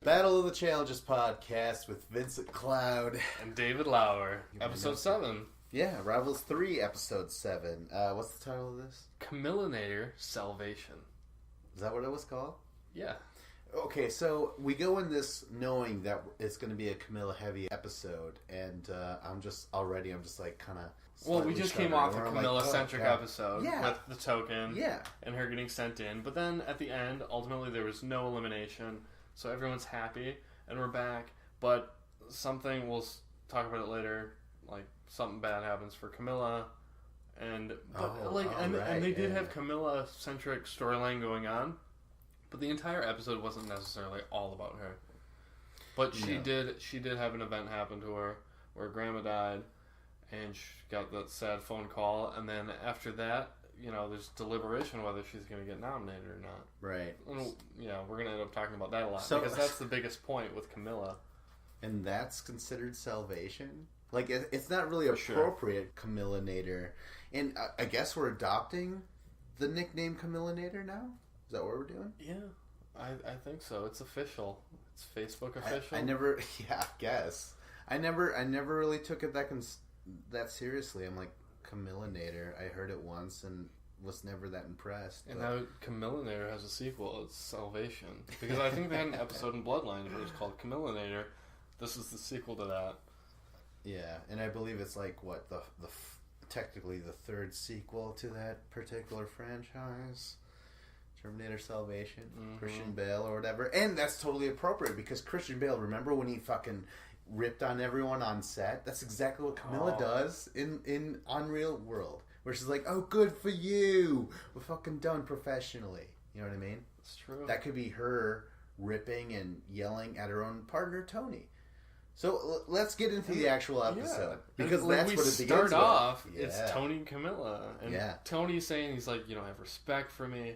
Battle of the Challenges podcast with Vincent Cloud and David Lauer, episode 7. Yeah, Rivals 3, episode 7. What's the title of this? Camillinator Salvation. Is that what it was called? Yeah. Okay, so we go in this knowing that it's going to be a Camilla heavy episode, and I'm just like kind of. Well, we just came off a Camilla centric episode with the token, and her getting sent in. But then at the end, ultimately there was no elimination, so everyone's happy, and we're back. But something, we'll talk about it later, like something bad happens for Camilla, and they did have Camilla centric storyline going on. But the entire episode wasn't necessarily all about her. But she did have an event happen to her where grandma died and she got that sad phone call, and then after that, there's deliberation whether she's going to get nominated or not. Right. And, we're going to end up talking about that a lot because that's the biggest point with Camilla. And that's considered salvation? Like, it's not really appropriate, sure. Camillinator. And I guess we're adopting the nickname Camillinator now? Is that what we're doing? Yeah, I think so. It's official. It's Facebook official. I guess. I never really took it that seriously. I'm like, Camillinator. I heard it once and was never that impressed. And now Camillinator has a sequel. It's Salvation. Because I think they had an episode in Bloodlines where it was called Camillinator. This is the sequel to that. Yeah, and I believe it's like, technically the third sequel to that particular franchise. Terminator Salvation, Christian Bale or whatever. And that's totally appropriate because Christian Bale, remember when he fucking ripped on everyone on set? That's exactly what Camilla does in Unreal World. Where she's like, oh, good for you. We're fucking done professionally. You know what I mean? It's true. That could be her ripping and yelling at her own partner, Tony. So let's get into the actual episode. Because that's what it begins with. Start off, it's Tony and Camilla. And Tony's saying, he's like, have respect for me.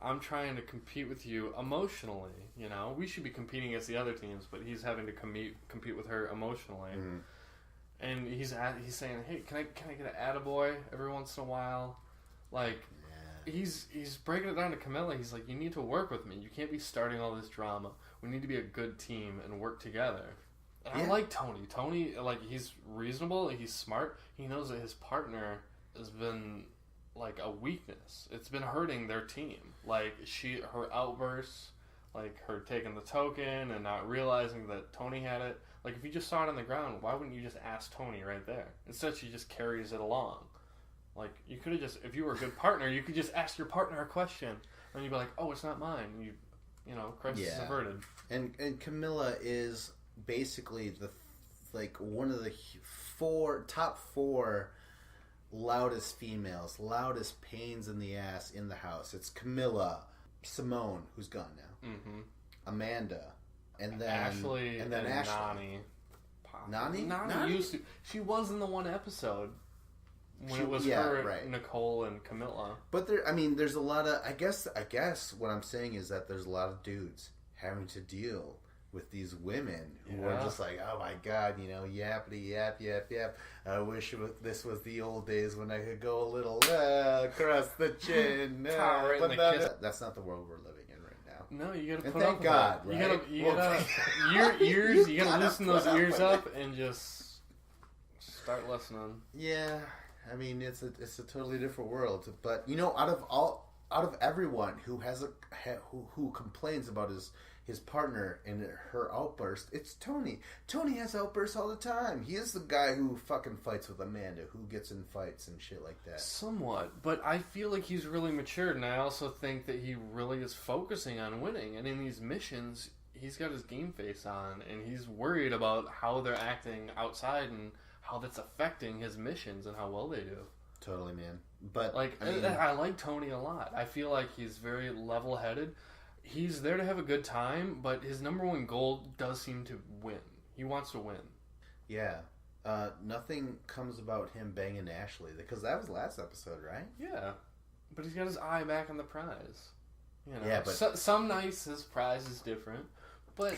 I'm trying to compete with you emotionally, We should be competing against the other teams, but he's having to compete with her emotionally. Mm-hmm. And he's saying, hey, can I get an attaboy every once in a while? Like, he's breaking it down to Camilla. He's like, you need to work with me. You can't be starting all this drama. We need to be a good team and work together. And I like Tony. Tony, he's reasonable. He's smart. He knows that his partner has been like a weakness. It's been hurting their team. Like her outbursts, like her taking the token and not realizing that Tony had it. Like if you just saw it on the ground, why wouldn't you just ask Tony right there? Instead, she just carries it along. Like you could have if you were a good partner, you could just ask your partner a question, and you'd be like, "Oh, it's not mine." Crisis averted. And Camilla is basically one of the top four loudest females, loudest pains in the ass in the house. It's Camilla, Simone, who's gone now, Amanda, and then Ashley, and then Ashley. Nani used to. She was in the one episode when it was her, Nicole, and Camilla. But there's a lot of. I guess what I'm saying is that there's a lot of dudes having to deal with these women who are just like, oh my god, yappity yap yap yap. I wish this was the old days when I could go a little across the chin. That's not the world we're living in right now. No, you gotta put up with God, it. Right? You gotta your ears. You gotta loosen those ears up and just start listening. Yeah, it's a totally different world. But out of everyone who who complains about his partner and her outburst, it's Tony. Tony has outbursts all the time. He is the guy who fucking fights with Amanda, who gets in fights and shit like that. Somewhat, but I feel like he's really matured, and I also think that he really is focusing on winning. And in these missions, he's got his game face on, and he's worried about how they're acting outside and how that's affecting his missions and how well they do. Totally, man. But I like Tony a lot. I feel like he's very level-headed. He's there to have a good time, but his number one goal does seem to win. He wants to win. Yeah. Nothing comes about him banging Ashley, because that was last episode, right? Yeah. But he's got his eye back on the prize. Yeah, but some nights his prize is different. But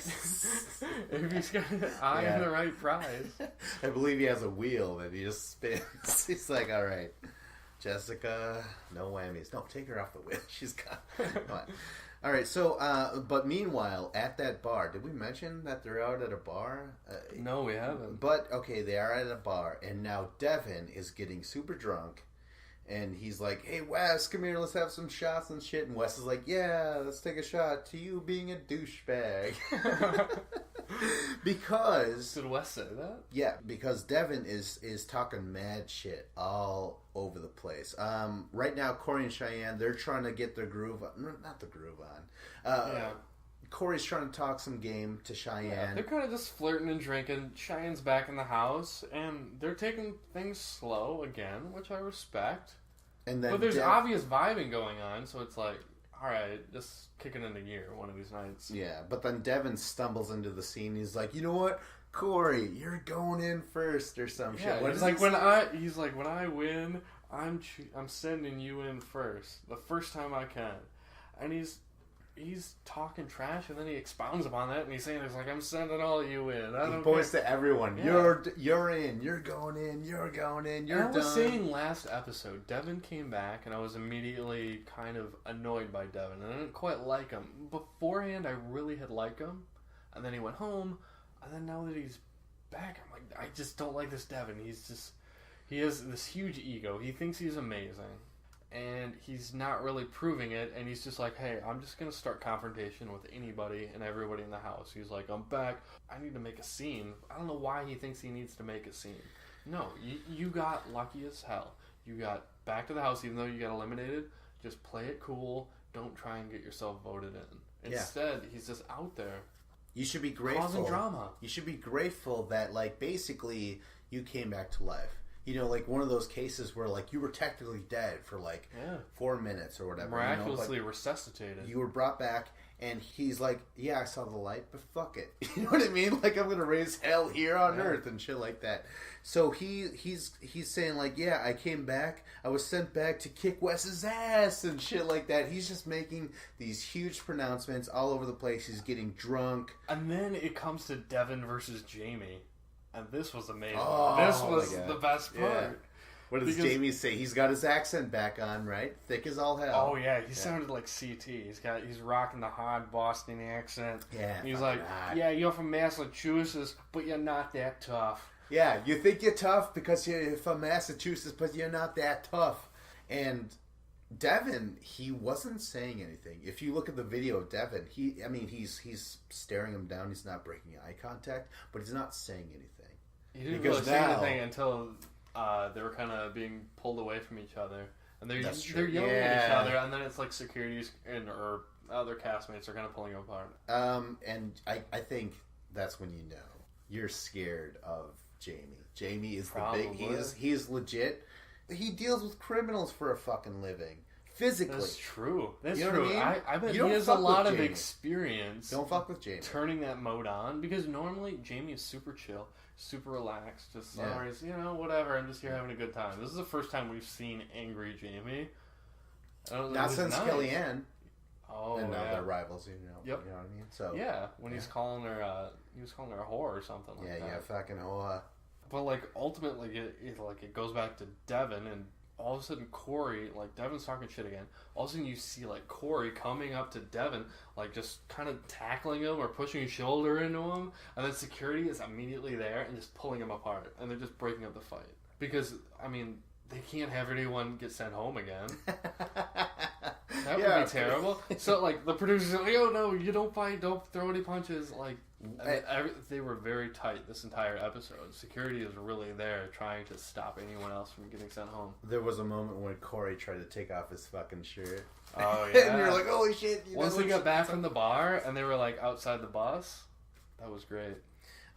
if he's got an eye on the right prize. I believe he has a wheel that he just spins. He's like, all right. Jessica, no whammies. No, take her off the wheel. She's gone. All right, so, but meanwhile, at that bar, did we mention that they're out at a bar? No, we haven't. But, okay, they are at a bar, and now Devin is getting super drunk, and he's like, hey, Wes, come here, let's have some shots and shit. And Wes is like, yeah, let's take a shot to you being a douchebag. Because... Did Wes say that? Yeah, because Devin is talking mad shit all over the place. Right now, Corey and Cheyenne, they're trying to get their groove on. Not the groove on. Yeah. Corey's trying to talk some game to Cheyenne. Yeah, they're kind of just flirting and drinking. Cheyenne's back in the house, and they're taking things slow again, which I respect. And then but there's obvious vibing going on, so it's like, all right, just kick it into gear one of these nights. Yeah, but then Devin stumbles into the scene. He's like, you know what, Corey, you're going in first or some shit. What he's like, when I win, I'm sending you in first, the first time I can, and he's talking trash, and then he expounds upon that, and he's saying, "It's like I'm sending all of you in." He points to everyone. Yeah. You're in. You're going in. You're going in. You're done. I was saying last episode, Devin came back, and I was immediately kind of annoyed by Devin, and I didn't quite like him. Beforehand, I really had liked him, and then he went home, and then now that he's back, I'm like, I just don't like this Devin. He has this huge ego. He thinks he's amazing. And he's not really proving it, and he's just like, hey, I'm just going to start confrontation with anybody and everybody in the house. He's like, I'm back. I need to make a scene. I don't know why he thinks he needs to make a scene. No, you got lucky as hell. You got back to the house, even though you got eliminated. Just play it cool. Don't try and get yourself voted in. Instead, he's just out there. You should be grateful. Causing drama. You should be grateful that, like, basically, you came back to life. You know, like one of those cases where, like, you were technically dead for, like, 4 minutes or whatever. Miraculously resuscitated. You were brought back, and he's like, yeah, I saw the light, but fuck it. You know what I mean? Like, I'm going to raise hell here on earth and shit like that. So he's saying, like, yeah, I came back. I was sent back to kick Wes's ass and shit like that. He's just making these huge pronouncements all over the place. He's getting drunk. And then it comes to Devin versus Jamie. And this was amazing. Oh, this was the best part. Yeah. What does Jamie say? He's got his accent back on, right? Thick as all hell. Oh yeah, he sounded like CT. He's rocking the hard Boston accent. Yeah. He's like, yeah, you're from Massachusetts, but you're not that tough. Yeah, you think you're tough because you're from Massachusetts, but you're not that tough. And Devin, he wasn't saying anything. If you look at the video of Devin, he's staring him down. He's not breaking eye contact, but he's not saying anything. He didn't really say anything until they were kind of being pulled away from each other, and they're yelling at each other, and then it's like securities or other castmates are kind of pulling them apart. And I think that's when you know you're scared of Jamie. Jamie is he's legit. He deals with criminals for a fucking living. Physically. That's true. That's true. I bet he has a lot of experience. Don't fuck with Jamie. Turning that mode on. Because normally Jamie is super chill, super relaxed. Just always, whatever. I'm just here having a good time. This is the first time we've seen angry Jamie. Not since Kellyanne. Oh, and now they're rivals, Yep. You know what I mean? So when he's calling her, he was calling her a whore or something like that. Yeah, fucking whore. But, like, ultimately, it goes back to Devin, and all of a sudden Corey, like, Devin's talking shit again. All of a sudden you see, like, Corey coming up to Devin, like, just kind of tackling him or pushing his shoulder into him, and then security is immediately there and just pulling him apart, and they're just breaking up the fight. Because, I mean, they can't have anyone get sent home again. That would be terrible. So, like, the producers are like, oh, no, you don't fight, don't throw any punches. Like, they were very tight this entire episode. Security is really there trying to stop anyone else from getting sent home. There was a moment when Corey tried to take off his fucking shirt. Oh, yeah. And you're like, holy shit. Once we got back from the bar and they were, like, outside the bus, that was great.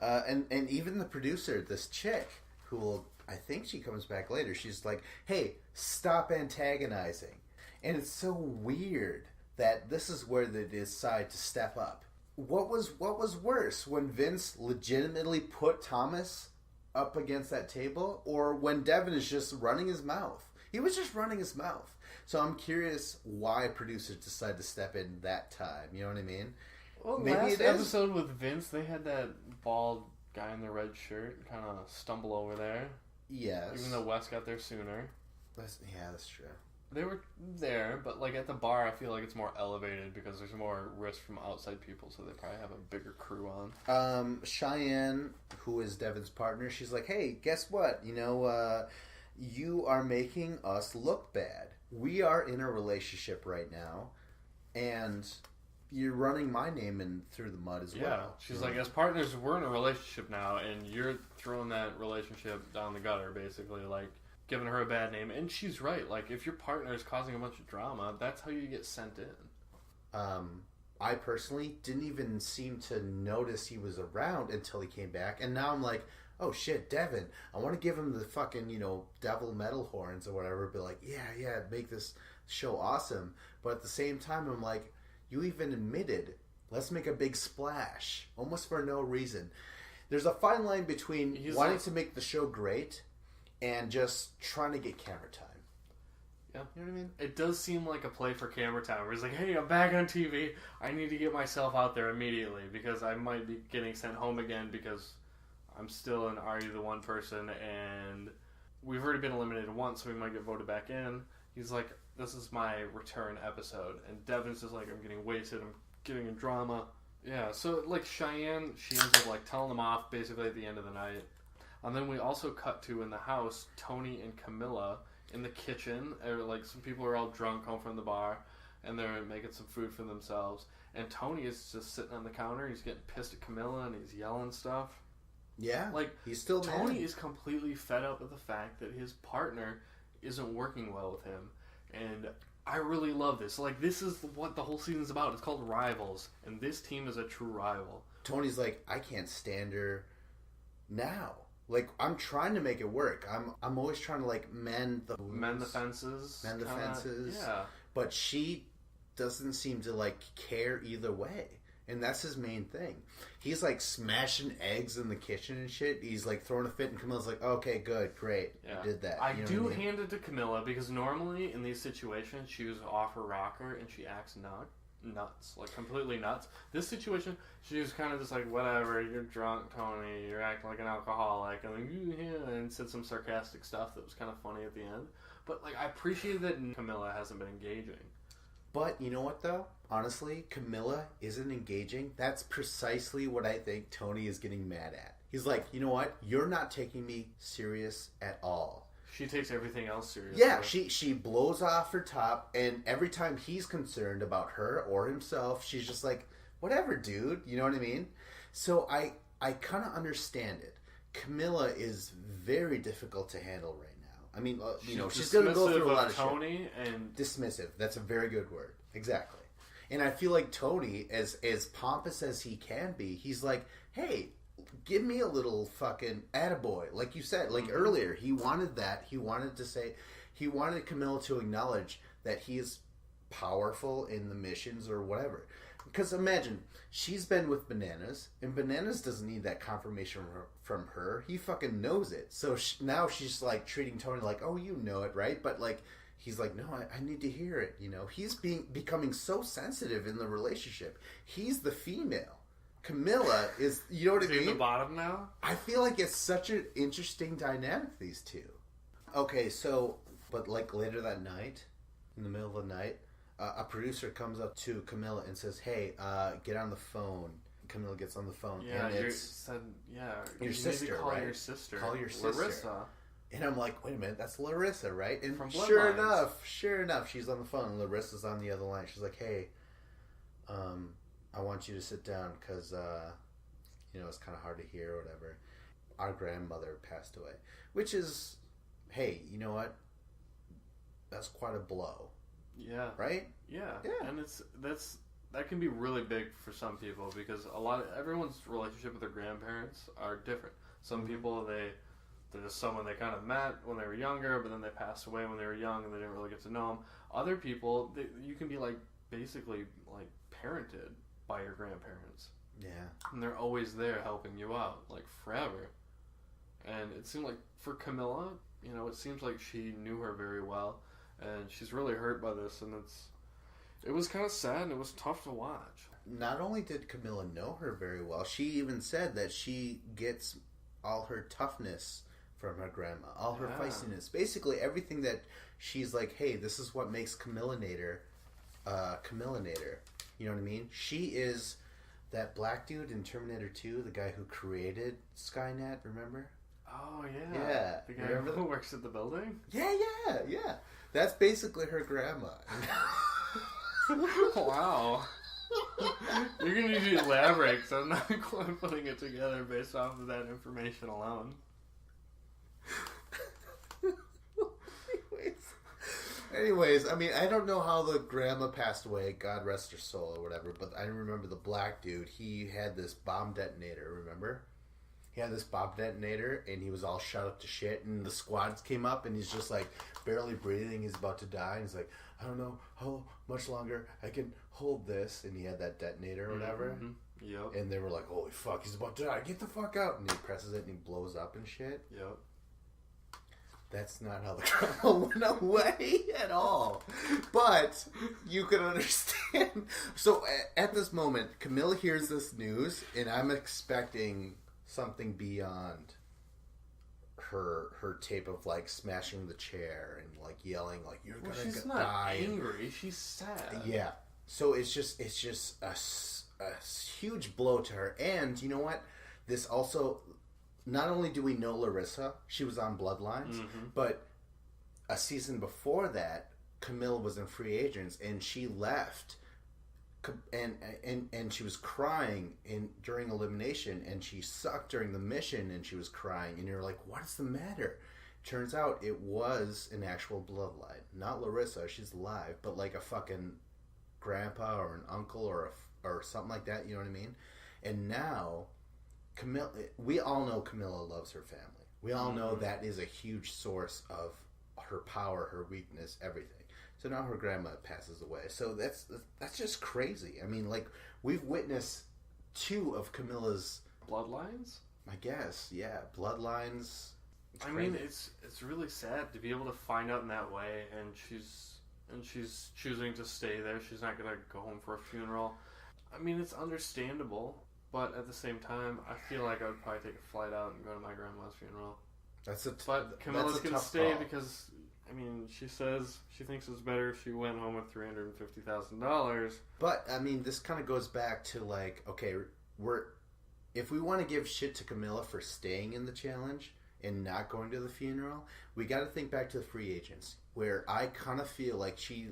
And even the producer, this chick, who will, I think she comes back later, she's like, hey, stop antagonizing. And it's so weird that this is where they decide to step up. What was worse, when Vince legitimately put Thomas up against that table, or when Devin is just running his mouth? He was just running his mouth. So I'm curious why producers decided to step in that time. You know what I mean? Well, maybe last episode with Vince, they had that bald guy in the red shirt kind of stumble over there. Yes. Even though Wes got there sooner. That's true. They were there, but like at the bar, I feel like it's more elevated because there's more risk from outside people, so they probably have a bigger crew on. Cheyenne, who is Devin's partner, she's like, hey, guess what? You are making us look bad. We are in a relationship right now, and you're running my name in through the mud as well. Yeah, she's like, as partners, we're in a relationship now, and you're throwing that relationship down the gutter, basically, like, giving her a bad name. And she's right. Like, if your partner is causing a bunch of drama, that's how you get sent in. I personally didn't even seem to notice he was around until he came back, and now I'm like, oh shit, Devin, I want to give him the fucking, devil metal horns or whatever, be like, yeah, make this show awesome. But at the same time, I'm like, you even admitted, let's make a big splash, almost for no reason. There's a fine line between wanting to make the show great and just trying to get camera time. Yeah. You know what I mean? It does seem like a play for camera time, where he's like, hey, I'm back on TV, I need to get myself out there immediately, because I might be getting sent home again, because I'm still an Are You the One person, and we've already been eliminated once, so we might get voted back in. He's like, this is my return episode. And Devin's just like, I'm getting wasted, I'm getting in drama. Yeah, so, like, Cheyenne, she ends up, like, telling them off, basically, at the end of the night. And then we also cut to, in the house, Tony and Camilla in the kitchen. Like, some people are all drunk home from the bar, and they're making some food for themselves. And Tony is just sitting on the counter, he's getting pissed at Camilla, and he's yelling stuff. Yeah, like, he's still Tony mad. is completely fed up with the fact that his partner isn't working well with him, and I really love this. Like, this is what the whole season's about. It's called Rivals, and this team is a true rival. Tony's like, I can't stand her now. Like, I'm trying to make it work. I'm always trying to, like, mend the fences. Yeah. But she doesn't seem to, like, care either way. And that's his main thing. He's, like, smashing eggs in the kitchen and shit. He's, like, throwing a fit, and Camilla's like, okay, good, great. Yeah. You did that. I do hand it to Camilla, because normally in these situations, she was off her rocker, and she acts nuts. Like, completely nuts. This situation, she was kind of just like, whatever, you're drunk, Tony, you're acting like an alcoholic, and said some sarcastic stuff that was kind of funny at the end. But, like, I appreciate that Camilla hasn't been engaging. But you know what, though? Honestly, Camilla isn't engaging. That's precisely what I think Tony is getting mad at. He's like, you know what? You're not taking me serious at all. She takes everything else seriously. Yeah, she blows off her top, and every time he's concerned about her or himself, she's just like, whatever, dude. You know what I mean? So I kind of understand it. Camilla is very difficult to handle right now. I mean, she's going to go through a lot of Tony shit. And dismissive. That's a very good word. Exactly. And I feel like Tony, as pompous as he can be, he's like, hey, give me a little fucking attaboy. Like you said, like earlier, he wanted that. He wanted Camilla to acknowledge that he is powerful in the missions or whatever. Because imagine, she's been with Bananas, and Bananas doesn't need that confirmation from her. He fucking knows it. So now she's like treating Tony like, oh, you know it, right? But like, he's like, no, I need to hear it. He's becoming so sensitive in the relationship. He's the female. Camilla is, you know what I mean? Is he the bottom now? I feel like it's such an interesting dynamic, these two. Okay, so, but like later that night, in the middle of the night, a producer comes up to Camilla and says, hey, get on the phone. Camilla gets on the phone. Yeah, and your sister, need to call right? your sister. Call your sister. Larissa. And I'm like, wait a minute, that's Larissa, right? And From sure Bloodlines. enough, she's on the phone. And Larissa's on the other line. She's like, hey, I want you to sit down because, it's kind of hard to hear or whatever. Our grandmother passed away. Which is, hey, you know what? That's quite a blow. Yeah. Right? Yeah. Yeah. And that can be really big for some people, because everyone's relationship with their grandparents are different. Some people, they're just someone they kind of met when they were younger, but then they passed away when they were young and they didn't really get to know them. Other people, you can be like basically like parented by your grandparents. Yeah. And they're always there helping you out, like forever. And it seemed like for Camilla, it seems like she knew her very well, and she's really hurt by this, and it was kind of sad, and it was tough to watch. Not only did Camilla know her very well, she even said that she gets all her toughness from her grandma. All her Yeah. feistiness. Basically, everything that she's like, hey, this is what makes Camillinator, Camillinator. You know what I mean? She is that black dude in Terminator 2, the guy who created Skynet, remember? Oh, yeah. Yeah. The guy Remember who works at the building? Yeah. That's basically her grandma. Wow. You're going to need to elaborate because I'm not quite putting it together based off of that information alone. Anyways, I mean, I don't know how the grandma passed away, God rest her soul or whatever, but I remember the black dude, he had this bomb detonator, remember? He had this bomb detonator, and he was all shut up to shit, and the squads came up, and he's just, like, barely breathing, he's about to die, and he's like, I don't know how much longer I can hold this, and he had that detonator or whatever, Yep. and they were like, holy fuck, he's about to die, get the fuck out, and he presses it, and he blows up and shit. Yep. That's not how the grandma went away at all. But you can understand. So at this moment, Camilla hears this news, and I'm expecting something beyond her tape of like smashing the chair and like yelling like you're gonna she's die. not angry. She's sad. Yeah. So it's just a huge blow to her. And you know what? This also. Not only do we know Larissa, she was on Bloodlines, but a season before that, Camille was in Free Agents, and she left, and she was crying during elimination, and she sucked during the mission, and she was crying, and you're like, what's the matter? Turns out it was an actual bloodline, not Larissa. She's alive, but like a fucking grandpa or an uncle or something like that. You know what I mean? And now. Camilla, we all know Camilla loves her family. We all know that is a huge source of her power, her weakness, everything. So now her grandma passes away. So that's just crazy. I mean, like, we've witnessed 2 of Camilla's Bloodlines? I guess, yeah, bloodlines. I mean, it's really sad to be able to find out in that way, and she's choosing to stay there. She's not gonna go home for a funeral. I mean, it's understandable. But at the same time, I feel like I would probably take a flight out and go to my grandma's funeral. But Camilla's going to stay because, I mean, she says she thinks it's better if she went home with $350,000. But, I mean, this kind of goes back to, like, okay, if we want to give shit to Camilla for staying in the challenge and not going to the funeral, we got to think back to the Free Agents, where I kind of feel like she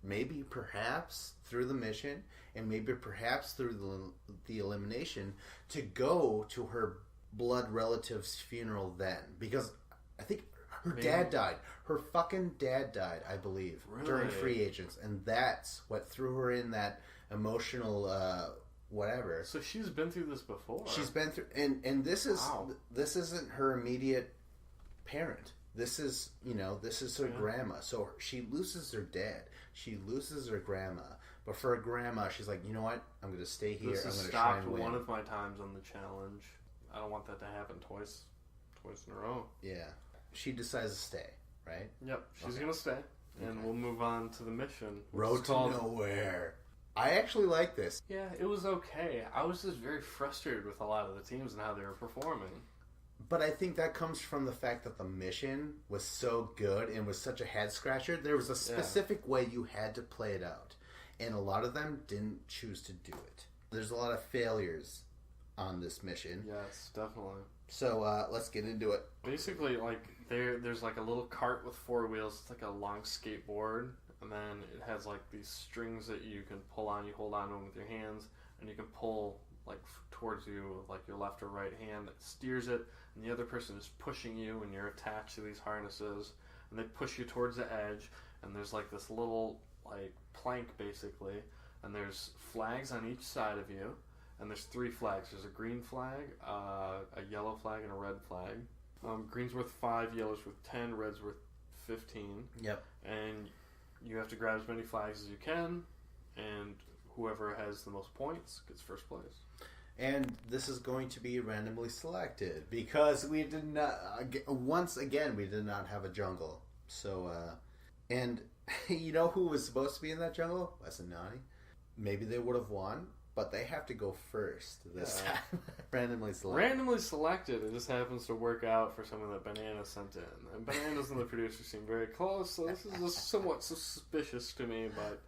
maybe perhaps through the mission and maybe perhaps through the elimination to go to her blood relative's funeral then, because I think her dad died. Her fucking dad died, I believe, during Free Agents, and that's what threw her in that emotional whatever. So she's been through this before. She's been through, and this isn't her immediate parent. This is her grandma. So she loses her dad. She loses her grandma. But for her grandma, she's like, you know what? I'm going to stay here. I'm going to try and win. One of my times on the challenge. I don't want that to happen twice in a row. Yeah. She decides to stay, right? Yep. She's going to stay. And we'll move on to the mission. Road to Nowhere. I actually like this. Yeah, it was okay. I was just very frustrated with a lot of the teams and how they were performing. But I think that comes from the fact that the mission was so good and was such a head scratcher. There was a specific way you had to play it out. And a lot of them didn't choose to do it. There's a lot of failures on this mission. Yes, definitely. So let's get into it. Basically, like there's like a little cart with 4 wheels. It's like a long skateboard. And then it has like these strings that you can pull on. You hold on to them with your hands. And you can pull like towards you with like your left or right hand that steers it. And the other person is pushing you, and you're attached to these harnesses, and they push you towards the edge, and there's like this little like plank basically, and there's flags on each side of you, and there's 3 flags. There's a green flag, a yellow flag, and a red flag. Green's worth 5, yellow's worth 10, red's worth 15. Yep. And you have to grab as many flags as you can, and whoever has the most points gets first place. And this is going to be randomly selected because we did not. Once again, we did not have a jungle. So, and you know who was supposed to be in that jungle? Wes and Nani. Maybe they would have won, but they have to go first this time. Randomly selected. It just happens to work out for someone that Banana sent in. And Bananas and the producer seem very close, so this is just somewhat suspicious to me, but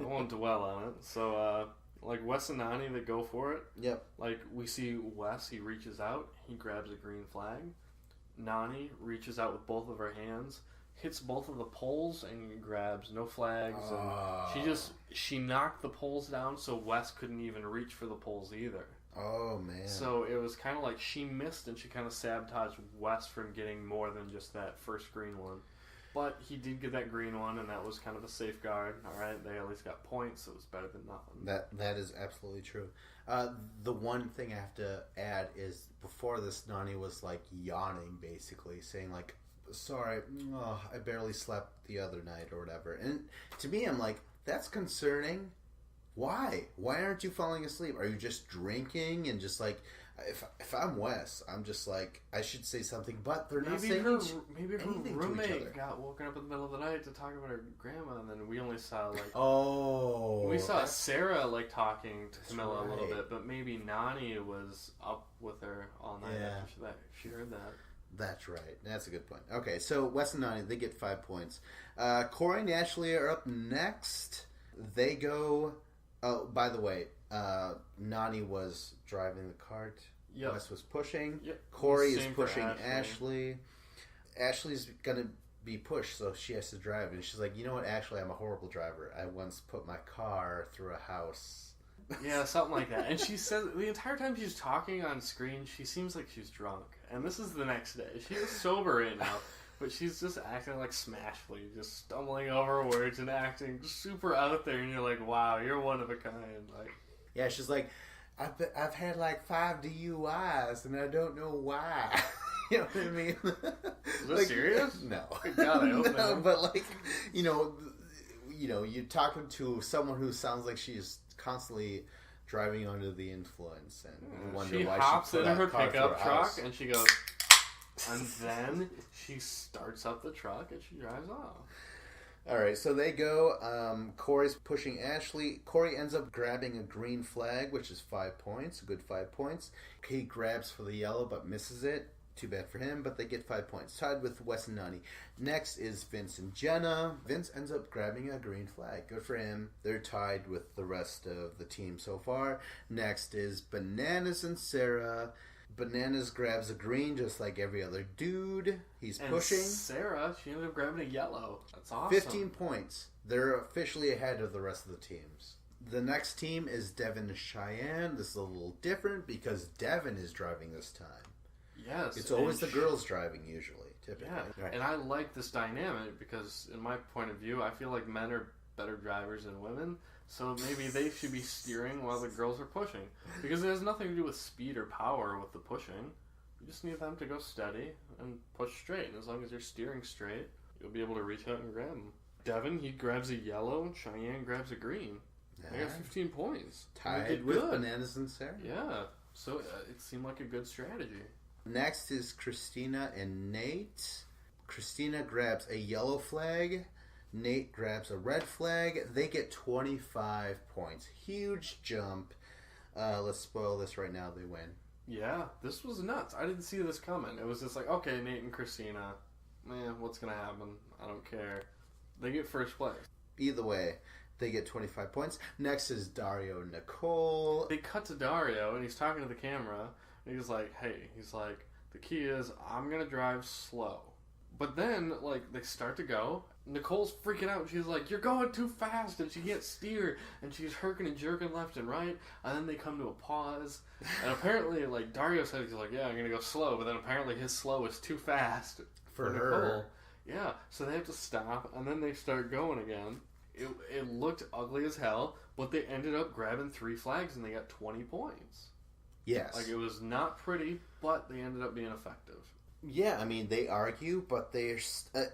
I won't dwell on it. So, like Wes and Nany that go for it. Yep. Like we see Wes, he reaches out, he grabs a green flag. Nany reaches out with both of her hands, hits both of the poles, and grabs no flags. And she knocked the poles down, so Wes couldn't even reach for the poles either. Oh man! So it was kind of like she missed, and she kind of sabotaged Wes from getting more than just that first green one. But he did get that green one, and that was kind of a safeguard. All right, they at least got points. So it was better than nothing. That is absolutely true. The one thing I have to add is before this, Nany was like yawning, basically saying like, "Sorry, I barely slept the other night or whatever." And to me, I'm like, that's concerning. Why? Why aren't you falling asleep? Are you just drinking and just like? If I'm Wes, I'm just like, I should say something, but they're not saying maybe her roommate got woken up in the middle of the night to talk about her grandma, and then we only saw like we saw Sarah like talking to Camilla a little bit, but maybe Nany was up with her all night after that. She heard that. That's right. That's a good point. Okay, so Wes and Nany, they get 5 points. Corey and Ashley are up next. They go. Oh, by the way, Nany was driving the cart. Yep. Wes was pushing. Yep. Corey is pushing Ashley. Ashley's gonna be pushed, so she has to drive. And she's like, "You know what, Ashley? I'm a horrible driver. I once put my car through a house." Yeah, something like that. And she says the entire time she's talking on screen, she seems like she's drunk. And this is the next day. She is sober right now. But she's just acting like Smashfleet, just stumbling over words and acting super out there, and you're like, wow, you're one of a kind. Like, yeah, she's like, I've had like 5 DUIs, and I don't know why. You know what I mean? Is that serious? No. God, I hope not. But like, you know, you're talking to someone who sounds like she's constantly driving under the influence, and you wonder why she hops in her pickup truck, and she goes. And then she starts up the truck and she drives off. Alright, so they go. Corey's pushing Ashley. Corey ends up grabbing a green flag, which is 5 points. A good 5 points. He grabs for the yellow but misses it. Too bad for him, but they get 5 points. Tied with Wes and Nany. Next is Vince and Jenna. Vince ends up grabbing a green flag. Good for him. They're tied with the rest of the team so far. Next is Bananas and Sarah. Bananas grabs a green just like every other dude. He's pushing. Sarah, she ended up grabbing a yellow. That's awesome. 15 points. They're officially ahead of the rest of the teams. The next team is Devin and Cheyenne. This is a little different because Devin is driving this time. Yes. It's always the girls driving usually, typically. Yeah. Right. And I like this dynamic because in my point of view, I feel like men are better drivers than women. So maybe they should be steering while the girls are pushing. Because it has nothing to do with speed or power with the pushing. You just need them to go steady and push straight. And as long as you're steering straight, you'll be able to reach out and grab them. Devin, he grabs a yellow. Cheyenne grabs a green. They got 15 points. Tied with Bananas and Sarah. Yeah. So it seemed like a good strategy. Next is Christina and Nate. Christina grabs a yellow flag. Nate grabs a red flag. They get 25 points. Huge jump. Let's spoil this right now. They win. Yeah, this was nuts. I didn't see this coming. It was just like, okay, Nate and Christina. Man, what's going to happen? I don't care. They get first place. Either way, they get 25 points. Next is Dario and Nicole. They cut to Dario, and he's talking to the camera. And he's like, hey, the key is I'm going to drive slow. But then, like, they start to go. Nicole's freaking out. She's like, you're going too fast, and she can't steer. And she's herking and jerking left and right. And then they come to a pause. And apparently, like, Dario said, he's like, yeah, I'm going to go slow. But then apparently his slow is too fast for Nicole. Her. Yeah, so they have to stop, and then they start going again. It looked ugly as hell, but they ended up grabbing 3 flags, and they got 20 points. Yes. Like, it was not pretty, but they ended up being effective. Yeah, I mean, they argue, but they're...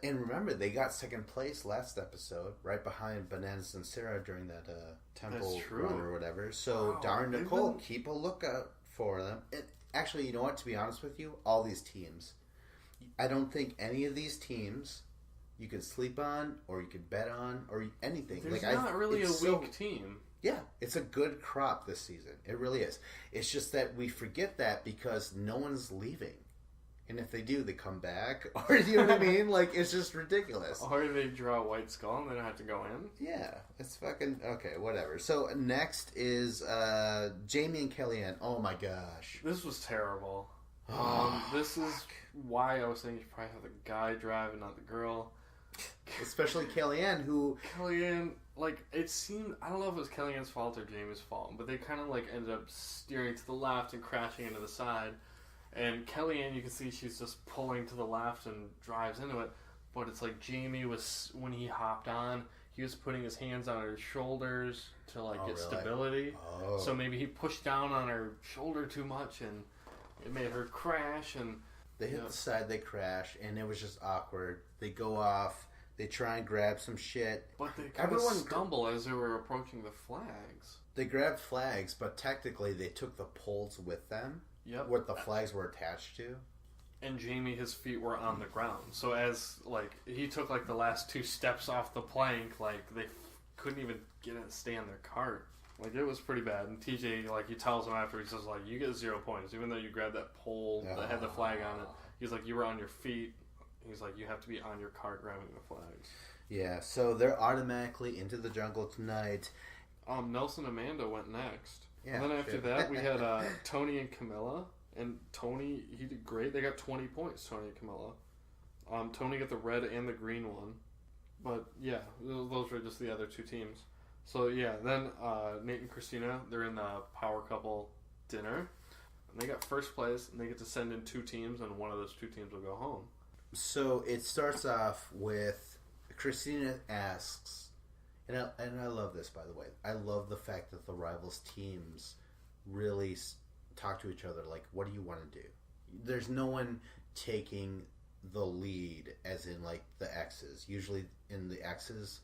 and remember, they got second place last episode, right behind Bananas and Sarah during that temple run or whatever. So, Dario and Nicole, keep a lookout for them. And actually, you know what? To be honest with you, all these teams, I don't think any of these teams you could sleep on, or you could bet on, or anything. There's not really a weak team. Yeah, it's a good crop this season. It really is. It's just that we forget that because no one's leaving. And if they do, they come back. Or, you know what I mean? Like, it's just ridiculous. Or they draw a white skull and they don't have to go in. Yeah, it's fucking... Okay, whatever. So, next is Jamie and Kellyanne. Oh, my gosh. This was terrible. This is why I was saying you should probably have the guy drive and not the girl. Especially Kellyanne, who... Kellyanne, like, it seemed... I don't know if it was Kellyanne's fault or Jamie's fault, but they kind of, like, ended up steering to the left and crashing into the side. And Kellyanne, you can see she's just pulling to the left and drives into it. But it's like Jamie was, when he hopped on, he was putting his hands on her shoulders to, like, get stability. Oh. So maybe he pushed down on her shoulder too much and it made her crash. And they hit the side, they crash, and it was just awkward. They go off, they try and grab some shit. But they kind of stumble as they were approaching the flags. They grabbed flags, but technically they took the poles with them. Yep. What the flags were attached to. And Jamie, his feet were on the ground. So as, like, he took, like, the last 2 steps off the plank, like, they couldn't even stay on their cart. Like, it was pretty bad. And TJ, like, he tells him after, he says, like, you get 0 points. Even though you grabbed that pole that had the flag on it. He's like, you were on your feet. He's like, you have to be on your cart grabbing the flags. Yeah, so they're automatically into the jungle tonight. Nelson Amanda went next. Yeah, and then after that, we had Tony and Camilla. And Tony, he did great. They got 20 points, Tony and Camilla. Tony got the red and the green one. But, yeah, those were just the other 2 teams. So, yeah, then Nate and Christina, they're in the power couple dinner. And they got first place, and they get to send in 2 teams, and one of those 2 teams will go home. So, it starts off with Christina asks... And I love this, by the way. I love the fact that the rivals teams really talk to each other like, what do you want to do? There's no one taking the lead, as in, like, the X's. Usually in the X's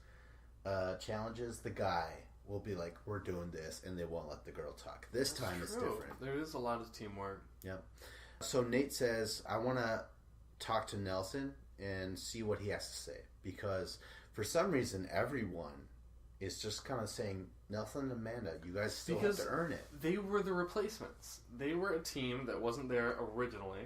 challenges, the guy will be like, we're doing this, and they won't let the girl talk. This time it's different. There is a lot of teamwork. Yep. So Nate says, I want to talk to Nelson and see what he has to say. Because for some reason, everyone is just kind of saying, Nelson and Amanda, you guys still have to earn it. They were the replacements. They were a team that wasn't there originally.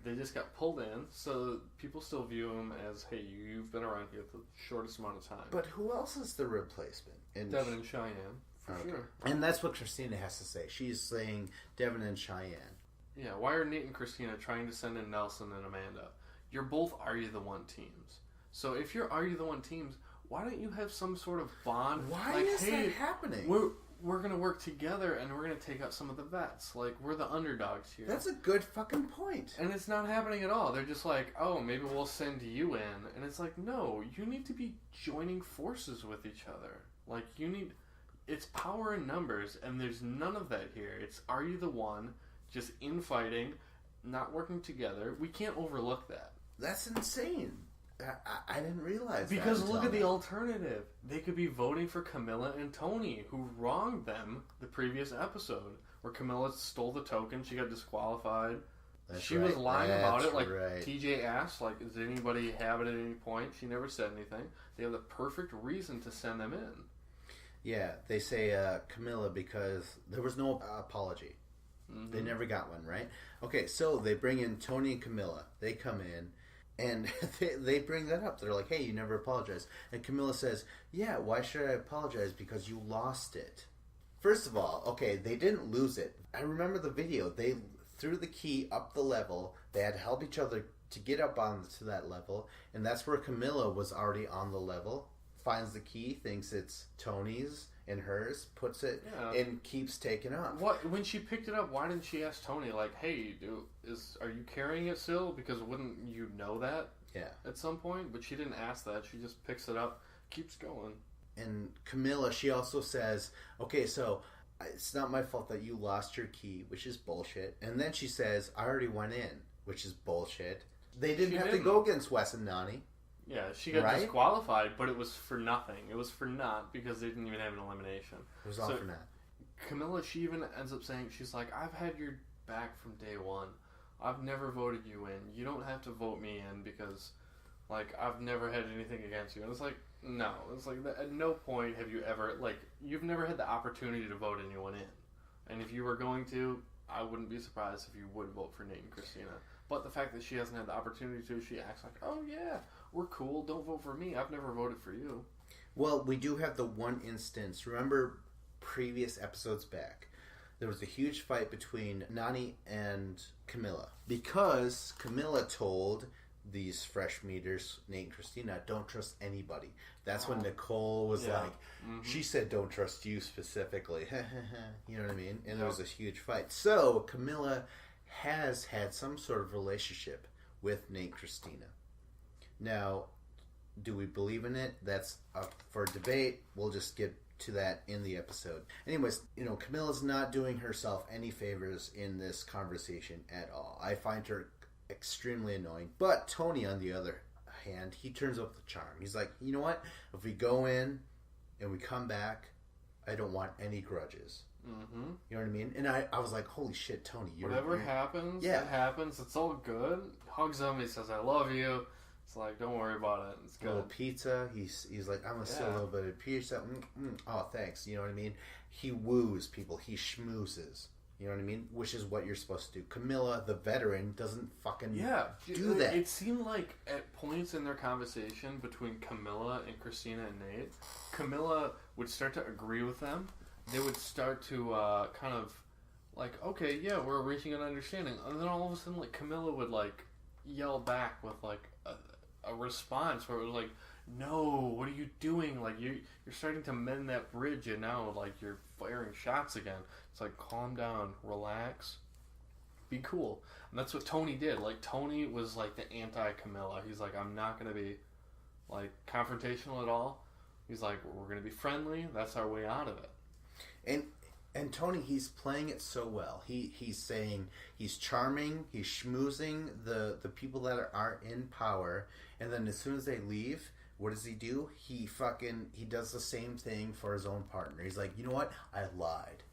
They just got pulled in, so people still view them as, hey, you've been around here the shortest amount of time. But who else is the replacement? Devin and Cheyenne, for sure. And that's what Christina has to say. She's saying Devin and Cheyenne. Yeah, why are Nate and Christina trying to send in Nelson and Amanda? You're both Are You the One teams. So if you're Are You the One teams, why don't you have some sort of bond? Why is that happening? We're going to work together and we're going to take out some of the vets. Like, we're the underdogs here. That's a good fucking point. And it's not happening at all. They're just like, oh, maybe we'll send you in. And it's like, no, you need to be joining forces with each other. Like, it's power in numbers, and there's none of that here. It's Are You the One, just infighting, not working together. We can't overlook that. That's insane. I didn't realize because look at the alternative. They could be voting for Camilla and Tony, who wronged them the previous episode, where Camilla stole the token. She got disqualified. She was lying about it. Like TJ asked, like, does anybody have it at any point? She never said anything. They have the perfect reason to send them in. Yeah, they say Camilla because there was no apology. Mm-hmm. They never got one, right? Okay, so they bring in Tony and Camilla. They come in. And they bring that up. They're like, hey, you never apologized. And Camilla says, yeah, why should I apologize? Because you lost it. First of all, okay, they didn't lose it. I remember the video. They threw the key up the level. They had to help each other to get up to that level. And that's where Camilla was already on the level. Finds the key, thinks it's Tony's and hers, puts it, and keeps taking off. When she picked it up, why didn't she ask Tony, like, hey, are you carrying it still? Because wouldn't you know that at some point? But she didn't ask that. She just picks it up, keeps going. And Camilla, she also says, okay, so it's not my fault that you lost your key, which is bullshit. And then she says, I already went in, which is bullshit. They didn't have to go against Wes and Nany. Yeah, she got disqualified, but it was for nothing. It was for naught because they didn't even have an elimination. It was all for naught. Camilla, she even ends up saying, she's like, I've had your back from day one. I've never voted you in. You don't have to vote me in because like, I've never had anything against you. And it's like, no. It's like, at no point have you ever, like, you've never had the opportunity to vote anyone in. And if you were going to, I wouldn't be surprised if you would vote for Nate and Christina. But the fact that she hasn't had the opportunity to, she acts like, oh yeah, we're cool, don't vote for me, I've never voted for you. Well, we do have the one instance. Remember previous episodes back, there was a huge fight between Nany and Camilla. Because Camilla told these fresh meters, Nate and Christina, don't trust anybody. That's when Nicole was like, she said don't trust you specifically. You know what I mean? And there was a huge fight. So Camilla has had some sort of relationship with Nate and Christina. Now, do we believe in it? That's up for debate. We'll just get to that in the episode. Anyways, Camilla's not doing herself any favors in this conversation at all. I find her extremely annoying. But Tony, on the other hand, he turns up the charm. He's like, you know what? If we go in and we come back, I don't want any grudges. Mm-hmm. You know what I mean? And I was like, holy shit, Tony. Whatever happens, it happens. It's all good. Hugs him. He says, I love you. It's like, don't worry about it. It's good. A little pizza. He's like, I'm going to steal a little bit of pizza. Oh, thanks. You know what I mean? He woos people. He schmoozes. You know what I mean? Which is what you're supposed to do. Camilla, the veteran, doesn't fucking do that. It seemed like at points in their conversation between Camilla and Christina and Nate, Camilla would start to agree with them. They would start to kind of like, okay, yeah, we're reaching an understanding. And then all of a sudden, like, Camilla would, like, yell back with, like, a response where it was like, no, what are you doing? Like, you're starting to mend that bridge, and now, like, you're firing shots again. It's like, calm down, relax, be cool. And that's what Tony did. Like, Tony was, like, the anti-Camilla. He's like, I'm not going to be, like, confrontational at all. He's like, we're going to be friendly. That's our way out of it. And Tony, he's playing it so well. He's saying he's charming, he's schmoozing the people that are in power, and then as soon as they leave, what does he do? He does the same thing for his own partner. He's like, you know what? I lied.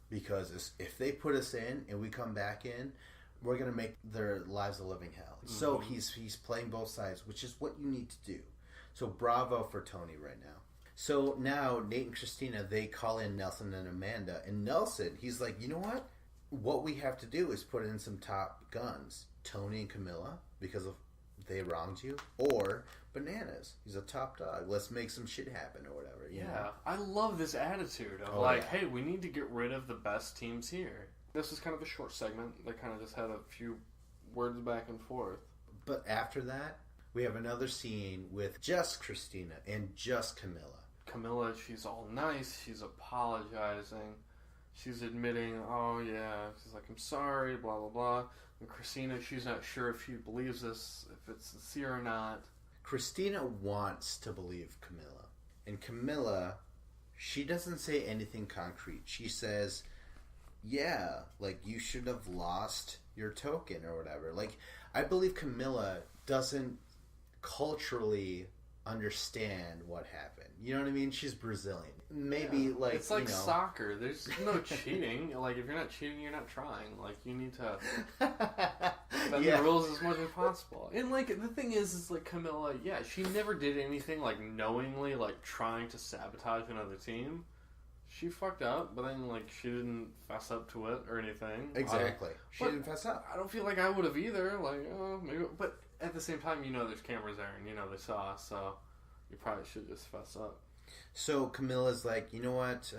Because if they put us in and we come back in, we're going to make their lives a living hell. Mm-hmm. So he's playing both sides, which is what you need to do. So bravo for Tony right now. So now Nate and Christina, they call in Nelson and Amanda. And Nelson, he's like, you know what? What we have to do is put in some top guns. Tony and Camilla, because of they wronged you. Or Bananas. He's a top dog. Let's make some shit happen or whatever. You know? I love this attitude of hey, we need to get rid of the best teams here. This is kind of a short segment. They kind of just had a few words back and forth. But after that, we have another scene with just Christina and just Camilla. Camilla, she's all nice. She's apologizing. She's admitting, oh yeah. She's like, I'm sorry, blah, blah, blah. And Christina, she's not sure if she believes this, if it's sincere or not. Christina wants to believe Camilla. And Camilla, she doesn't say anything concrete. She says, yeah, like, you should have lost your token or whatever. Like, I believe Camilla doesn't culturally understand what happened. You know what I mean? She's Brazilian. Maybe like it's like soccer. There's no cheating. Like if you're not cheating, you're not trying. Like you need to bend the rules as much as possible. And like the thing is like Camilla, she never did anything like knowingly like trying to sabotage another team. She fucked up, but then like she didn't fess up to it or anything. Exactly. She didn't fess up. I don't feel like I would have either. Like maybe, but at the same time, there's cameras there, and they saw us, so you probably should just fess up. So Camilla's like, you know what?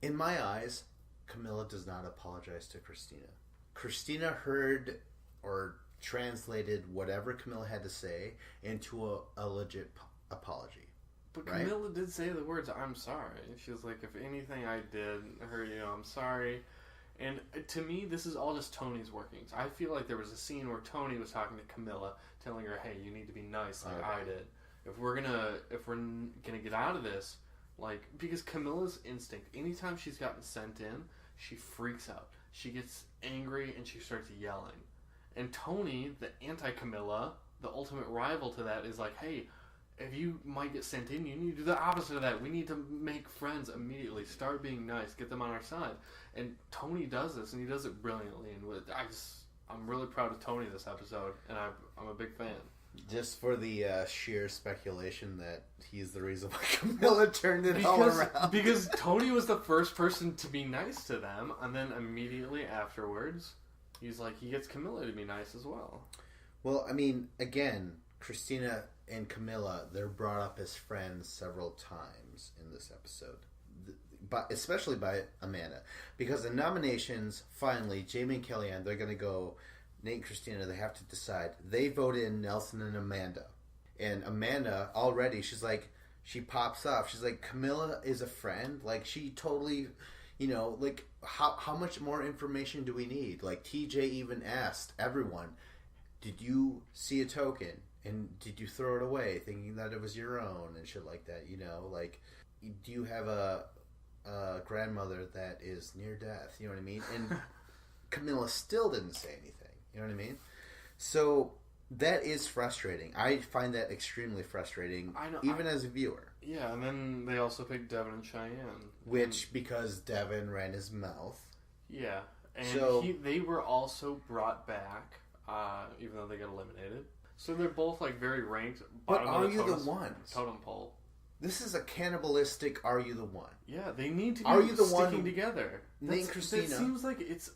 In my eyes, Camilla does not apologize to Christina. Christina heard or translated whatever Camilla had to say into a legit apology. But Camilla did say the words, I'm sorry. She was like, if anything I did hurt you, I'm sorry. And to me, this is all just Tony's workings. I feel like there was a scene where Tony was talking to Camilla, telling her, "Hey, you need to be nice like I did. If we're gonna get out of this, like because Camilla's instinct, anytime she's gotten sent in, she freaks out. She gets angry and she starts yelling. And Tony, the anti-Camilla, the ultimate rival to that, is like, hey." If you might get sent in, you need to do the opposite of that. We need to make friends immediately. Start being nice. Get them on our side. And Tony does this, and he does it brilliantly. And I'm really proud of Tony this episode, and I'm a big fan. Just for the sheer speculation that he's the reason why Camilla turned it all around. Because Tony was the first person to be nice to them, and then immediately afterwards, he's like, he gets Camilla to be nice as well. Well, I mean, again, Christina and Camilla, they're brought up as friends several times in this episode. But especially by Amanda. Because the nominations, finally, Jamie and Kellyanne, they're going to go... Nate and Christina, they have to decide. They vote in Nelson and Amanda. And Amanda, already, she's like, she pops off. She's like, Camilla is a friend. Like, she totally, like, how much more information do we need? Like, TJ even asked everyone, did you see a token? And did you throw it away thinking that it was your own? And shit like that, Like, do you have a grandmother that is near death? You know what I mean? And Camilla still didn't say anything. You know what I mean? So that is frustrating. I find that extremely frustrating, even as a viewer. Yeah, and then they also picked Devin and Cheyenne. Because Devin ran his mouth. Yeah, and they were also brought back, even though they got eliminated. So they're both like very ranked. But are you the one? Totem pole. This is a cannibalistic. Are you the one? Yeah, they need to be sticking together. Nate and Christina. It seems like it's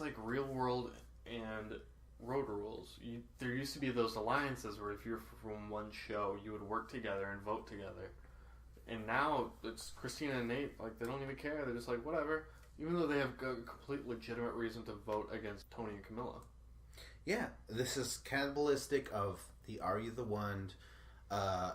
like real world and road rules. There used to be those alliances where if you're from one show, you would work together and vote together. And now it's Christina and Nate. Like, they don't even care. They're just like, whatever. Even though they have a complete legitimate reason to vote against Tony and Camilla. Yeah, this is cannibalistic of the Are You the One,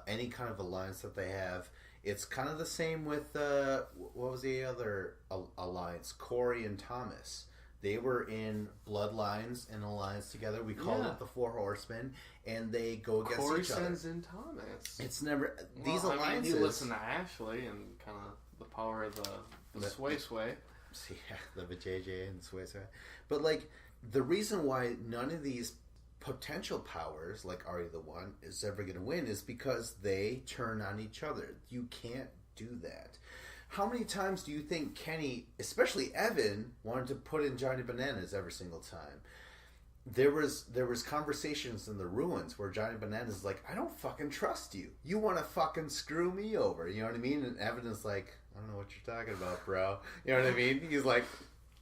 any kind of alliance that they have. It's kind of the same with, what was the other alliance? Corey and Thomas. They were in Bloodlines and Alliance together. We called it the Four Horsemen, and they go against Corey each other. Corey sends in Thomas. It's never... These alliances... you listen to Ashley and kind of the power of the sway. Yeah, the JJ and sway. But, like, the reason why none of these potential powers, like Are You the One, is ever going to win is because they turn on each other. You can't do that. How many times do you think Kenny, especially Evan, wanted to put in Johnny Bananas every single time? There was conversations in the ruins where Johnny Bananas is like, I don't fucking trust you. You want to fucking screw me over. You know what I mean? And Evan is like, I don't know what you're talking about, bro. You know what I mean? He's like,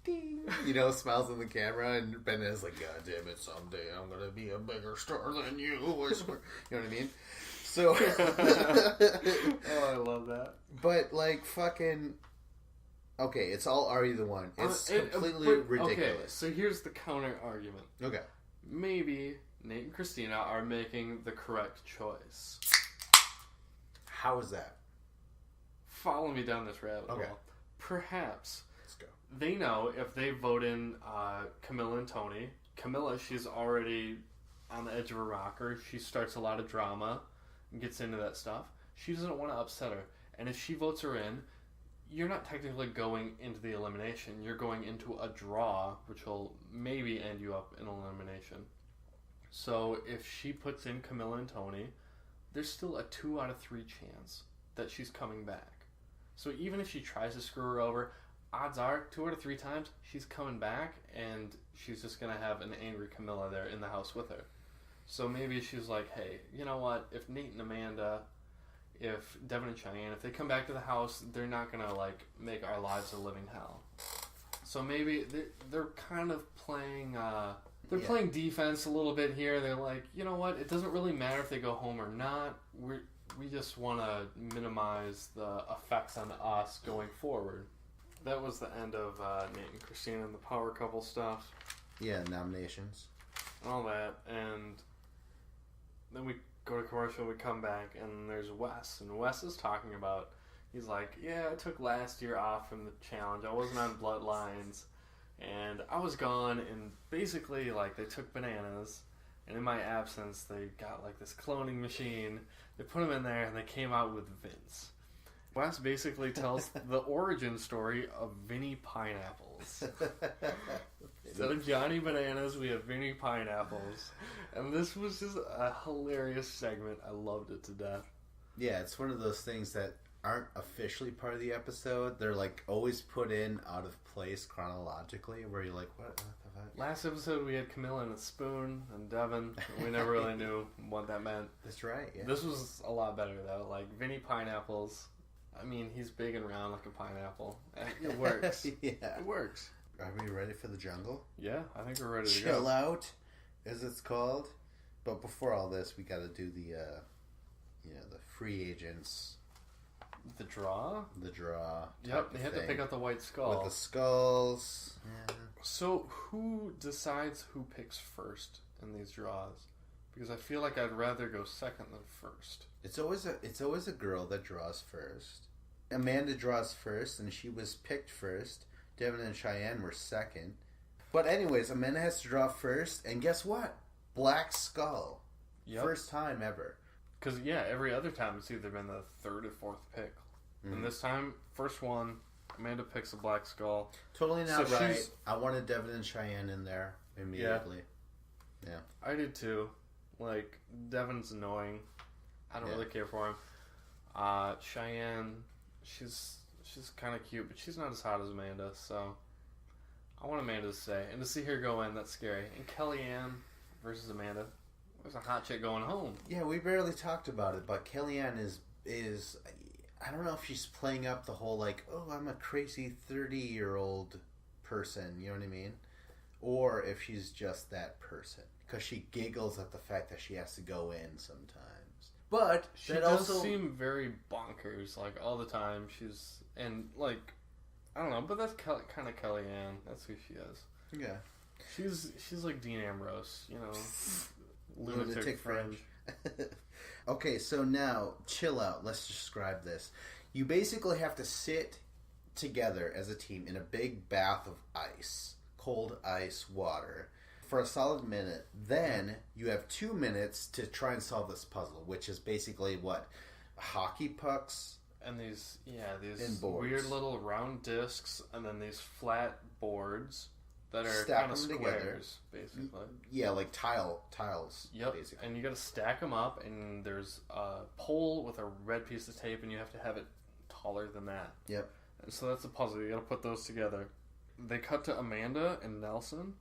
ding, smiles in the camera, and Bananas is like, God damn it, someday I'm going to be a bigger star than you. I swear. You know what I mean? So, oh, I love that. But like fucking, okay, it's all Are You the One? It's completely ridiculous. Okay, so here's the counter argument. Okay, maybe Nate and Christina are making the correct choice. How is that? Follow me down this rabbit hole. Perhaps. Let's go. They know if they vote in Camilla and Tony. Camilla, she's already on the edge of a rocker. She starts a lot of drama. Gets into that stuff. She doesn't want to upset her. And if she votes her in, you're not technically going into the elimination. You're going into a draw, which will maybe end you up in elimination. So if she puts in Camilla and Tony, there's still a 2 out of 3 chance that she's coming back. So even if she tries to screw her over, odds are 2 out of 3 times she's coming back, and she's just going to have an angry Camilla there in the house with her. So maybe she's like, hey, you know what? If Nate and Amanda, if Devin and Cheyenne, if they come back to the house, they're not going to, like, make our lives a living hell. So maybe they're kind of playing, playing defense a little bit here. They're like, you know what? It doesn't really matter if they go home or not. We just want to minimize the effects on us going forward. That was the end of Nate and Christina and the power couple stuff. Yeah, nominations. All that, and then we go to commercial, we come back, and there's Wes, and Wes is talking about, he's like, yeah, I took last year off from the challenge, I wasn't on Bloodlines, and I was gone, and basically, like, they took Bananas, and in my absence, they got, like, this cloning machine, they put him in there, and they came out with Vince. Wes basically tells the origin story of Vinny Pineapples. Instead of Johnny Bananas, we have Vinny Pineapples. And this was just a hilarious segment. I loved it to death. Yeah, it's one of those things that aren't officially part of the episode. They're like always put in out of place chronologically, where you're like, what the fuck? Last episode we had Camilla and a spoon and Devin. We never really knew what that meant. That's right, yeah. This was a lot better, though. Like, Vinny Pineapples. I mean, he's big and round like a pineapple. It works. Yeah. It works. Are we ready for the jungle? Yeah, I think we're ready to Chill go. out, as it's called. But before all this, we got to do the, the free agents. The draw? The draw. Yep, they had to pick out the white skull. With the skulls. Yeah. So, who decides who picks first in these draws? Because I feel like I'd rather go second than first. It's always a girl that draws first. Amanda draws first, and she was picked first. Devin and Cheyenne were second. But anyways, Amanda has to draw first, and guess what? Black skull. Yep. First time ever. Because, yeah, every other time it's either been the third or fourth pick. Mm. And this time, first one, Amanda picks a black skull. Totally not right. I wanted Devin and Cheyenne in there immediately. Yeah. I did too. Like, Devin's annoying. I don't really care for him. Cheyenne, she's kind of cute, but she's not as hot as Amanda, so I want Amanda to stay. And to see her go in, that's scary. And Kellyanne versus Amanda. There's a hot chick going home. Yeah, we barely talked about it, but Kellyanne is I don't know if she's playing up the whole, like, oh, I'm a crazy 30-year-old person, you know what I mean? Or if she's just that person. Because she giggles at the fact that she has to go in sometimes. But she does seem very bonkers, like, all the time. And, like, I don't know, but that's kind of Kellyanne. That's who she is. Yeah. She's like Dean Ambrose, you know, lunatic fringe. Okay, so now, chill out. Let's describe this. You basically have to sit together as a team in a big bath of ice, cold ice water, for a solid minute. Then you have 2 minutes to try and solve this puzzle, which is basically what? Hockey pucks? And these weird little round discs, and then these flat boards that are kind of squares, basically. Yeah, like tiles. Yep. Basically. And you got to stack them up, and there's a pole with a red piece of tape, and you have to have it taller than that. Yep. And so that's a puzzle. You got to put those together. They cut to Amanda and Nelson,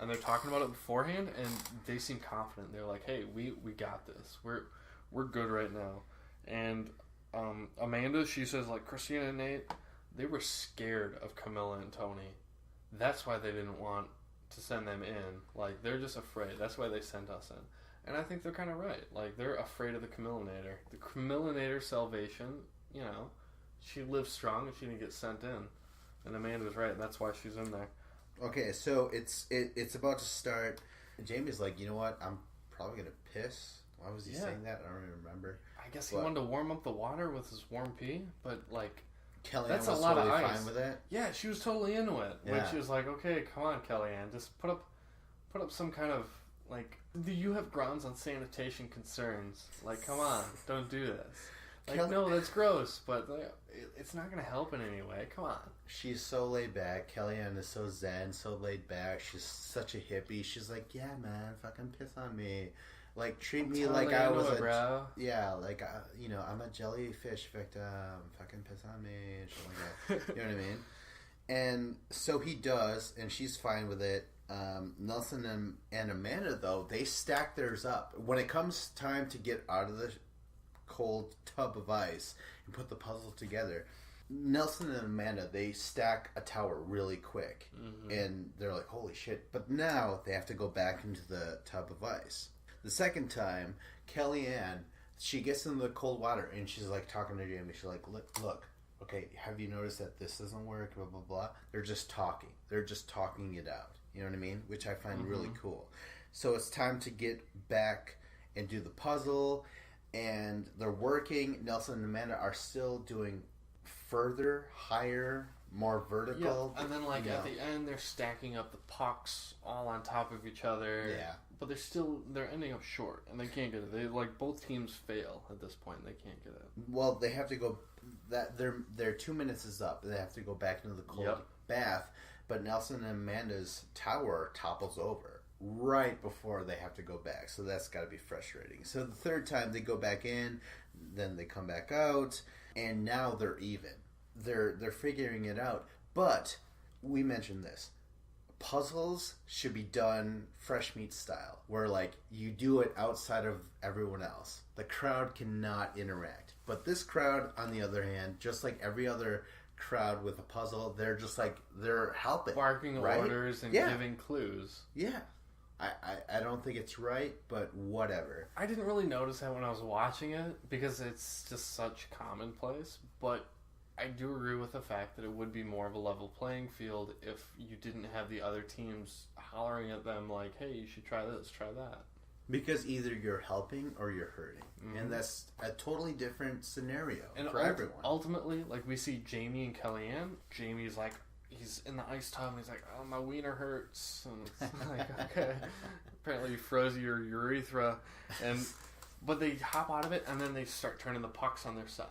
and they're talking about it beforehand, and they seem confident. They're like, "Hey, we got this. We're good right now." And Amanda, she says, like, Christina and Nate, they were scared of Camilla and Tony. That's why they didn't want to send them in. Like, they're just afraid. That's why they sent us in. And I think they're kind of right. Like, they're afraid of the Camillinator. The Camillinator salvation, you know, she lives strong and she didn't get sent in. And Amanda's right. And that's why she's in there. Okay, so it's about to start. Jamie's like, you know what? I'm probably going to piss. Why was he saying that? I don't even remember. I guess he wanted to warm up the water with his warm pee. But, like... Kellyanne that's was a lot totally of ice. fine with it. Yeah, she was totally into it. Yeah. Which is like, okay, come on, Kellyanne, just put up some kind of, like, do you have grounds on sanitation concerns? Like, come on, don't do this. Like, no, that's gross, but like, it's not going to help in any way. Come on. She's so laid back. Kellyanne is so zen, so laid back. She's such a hippie. She's like, yeah, man, fucking piss on me. Like, treat me like I was bro. Yeah, like, I'm a jellyfish victim. Fucking piss on me. And shit like that. You know what I mean? And so he does, and she's fine with it. Nelson and Amanda, though, they stack theirs up. When it comes time to get out of the cold tub of ice and put the puzzle together, Nelson and Amanda, they stack a tower really quick. Mm-hmm. And they're like, holy shit. But now they have to go back into the tub of ice. The second time, Kellyanne, she gets into the cold water and she's like talking to Jamie. She's like, look, okay, have you noticed that this doesn't work, blah, blah, blah. They're just talking. They're just talking it out. You know what I mean? Which I find really cool. So it's time to get back and do the puzzle. And they're working. Nelson and Amanda are still doing further, higher, more vertical. Yeah. And then, like, at the end, they're stacking up the pucks all on top of each other. Yeah. But they're ending up short, and they can't get it. They, like, both teams fail at this point. They can't get it. Well, they have to go. That their 2 minutes is up. They have to go back into the cold bath. But Nelson and Amanda's tower topples over right before they have to go back. So that's got to be frustrating. So the third time they go back in, then they come back out, and now they're even. They're figuring it out. But we mentioned this. puzzles should be done fresh meat style, where like you do it outside of everyone else. The crowd cannot interact. But this crowd, on the other hand, just like every other crowd with a puzzle, they're just like, they're helping. Barking orders and giving clues. Yeah. I don't think it's right, but whatever. I didn't really notice that when I was watching it because it's just such commonplace, but I do agree with the fact that it would be more of a level playing field if you didn't have the other teams hollering at them like, hey, you should try this, try that. Because either you're helping or you're hurting. Mm-hmm. And that's a totally different scenario for everyone. Ultimately, like we see Jamie and Kellyanne. Jamie's like, he's in the ice tub and he's like, oh, my wiener hurts. And it's like, okay. Apparently you froze your urethra. But they hop out of it and then they start turning the pucks on their sides.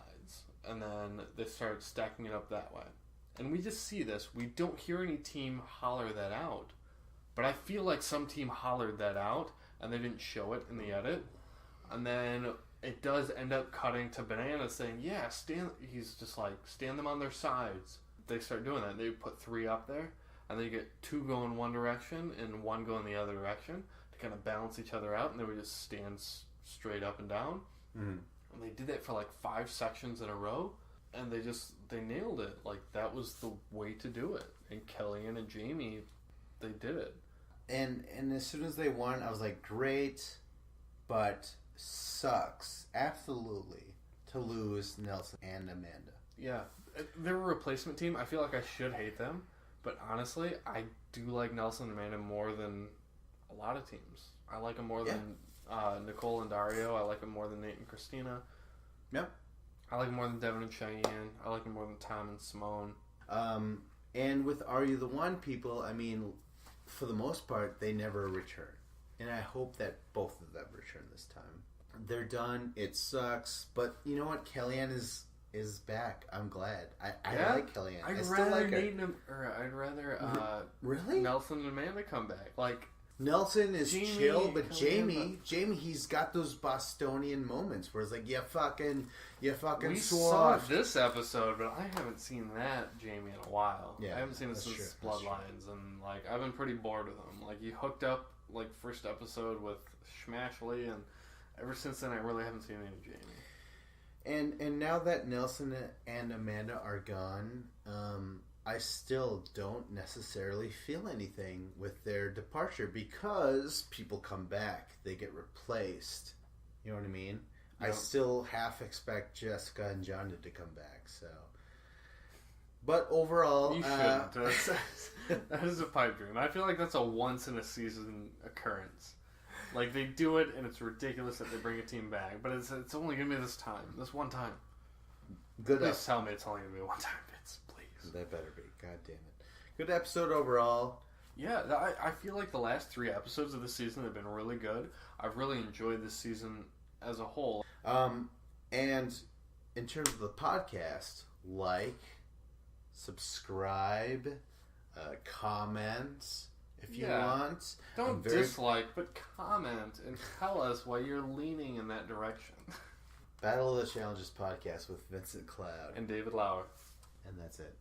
And then they start stacking it up that way. And we just see this. We don't hear any team holler that out. But I feel like some team hollered that out and they didn't show it in the edit. And then it does end up cutting to Banana saying, yeah, he's just like, stand them on their sides. They start doing that. They put 3 up there, and they get 2 go in one direction and 1 go in the other direction to kind of balance each other out, and they would just stand straight up and down. Mm. And they did that for like 5 sections in a row, and they nailed it. Like, that was the way to do it. And Kellyanne and Jamie, they did it. And as soon as they won, I was like, great, but sucks absolutely to lose Nelson and Amanda. Yeah. They're a replacement team. I feel like I should hate them, but honestly, I do like Nelson and Amanda more than a lot of teams. I like them more than Nicole and Dario. I like them more than Nate and Christina. Yep. I like them more than Devin and Cheyenne. I like them more than Tom and Simone. And with Are You the One people, I mean, for the most part, they never return. And I hope that both of them return this time. They're done. It sucks. But you know what? Kellyanne is back. I'm glad. I like Kellyanne. I'd rather really Nelson and Amanda come back. Like, Nelson is chill, but Jamie, he's got those Bostonian moments where it's like, you fucking we saw this episode, but I haven't seen that Jamie in a while. Yeah, I haven't seen it since Bloodlines, and like I've been pretty bored with him. Like, he hooked up like first episode with Schmashley, and ever since then I really haven't seen any Jamie. And now that Nelson and Amanda are gone, I still don't necessarily feel anything with their departure because people come back. They get replaced. You know what I mean? Yep. I still half expect Jessica and John to come back. So, but overall... You shouldn't. That is a pipe dream. I feel like that's a once-in-a-season occurrence. Like, they do it, and it's ridiculous that they bring a team back. But it's only going to be this time. This one time. Please tell me it's only going to be one time, Vince. Please. That better be. God damn it. Good episode overall. Yeah, I feel like the last 3 episodes of this season have been really good. I've really enjoyed this season as a whole. And in terms of the podcast, like, subscribe, comment... If you want. Don't dislike, but comment and tell us why you're leaning in that direction. Battle of the Challenges podcast with Vincent Cloud. And David Lauer. And that's it.